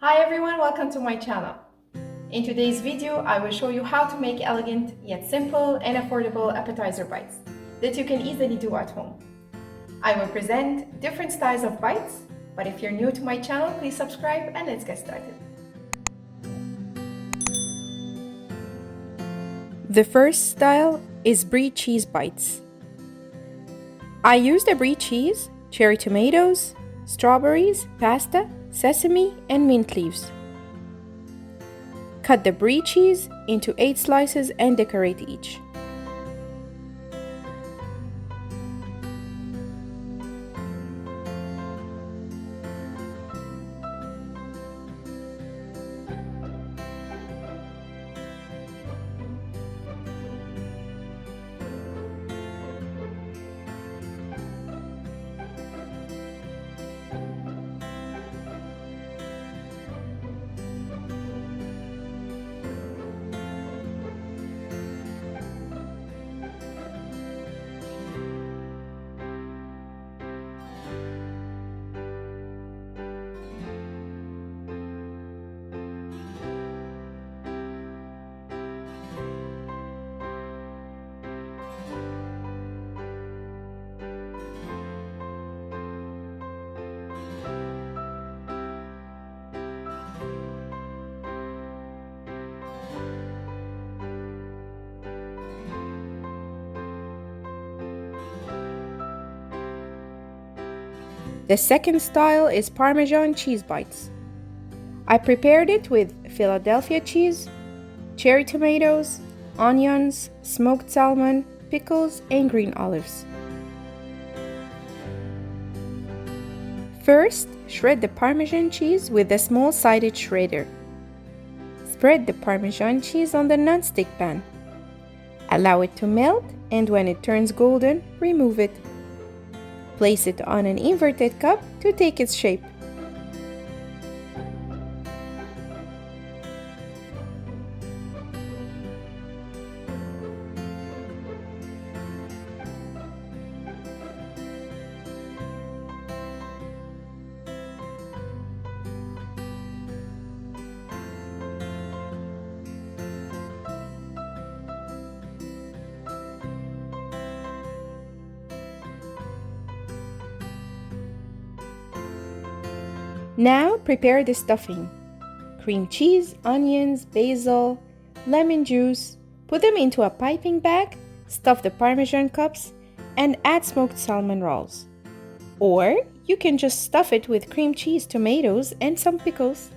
Hi everyone, welcome to my channel. In today's video, I will show you how to make elegant yet simple and affordable appetizer bites that you can easily do at home. I will present different styles of bites, but if you're new to my channel, please subscribe and let's get started. The first style is Brie cheese bites. I used a Brie cheese, cherry tomatoes, strawberries, pasta, sesame, and mint leaves. Cut the Brie cheese into 8 slices and decorate each. The second style is Parmesan cheese bites. I prepared it with Philadelphia cheese, cherry tomatoes, onions, smoked salmon, pickles, and green olives. First, shred the Parmesan cheese with a small-sided shredder. Spread the Parmesan cheese on the non-stick pan. Allow it to melt, and when it turns golden, remove it. Place it on an inverted cup to take its shape. Now prepare the stuffing. Cream cheese, onions, basil, lemon juice. Put them into a piping bag, stuff the Parmesan cups, and add smoked salmon rolls. Or you can just stuff it with cream cheese, tomatoes, and some pickles.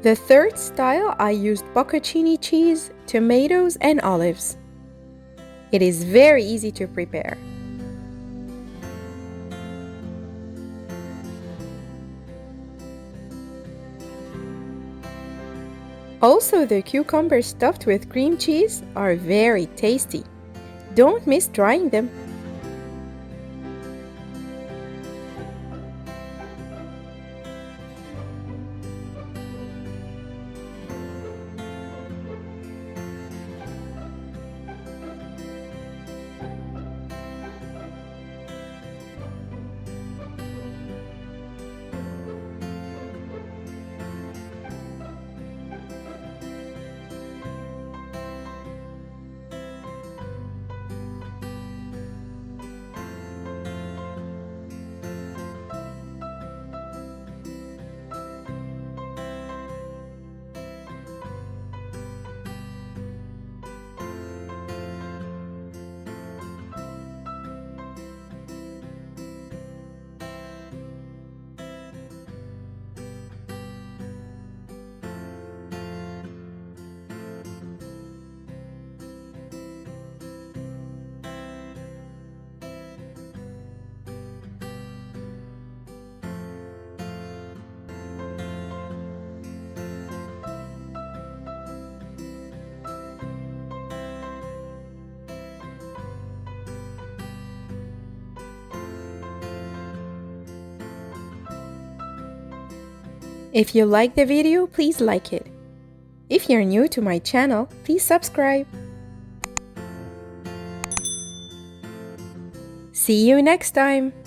The third style, I used Bocconcini cheese, tomatoes, and olives. It is very easy to prepare. Also, the cucumbers stuffed with cream cheese are very tasty. Don't miss trying them. If you like the video, please like it. If you're new to my channel, please subscribe. See you next time!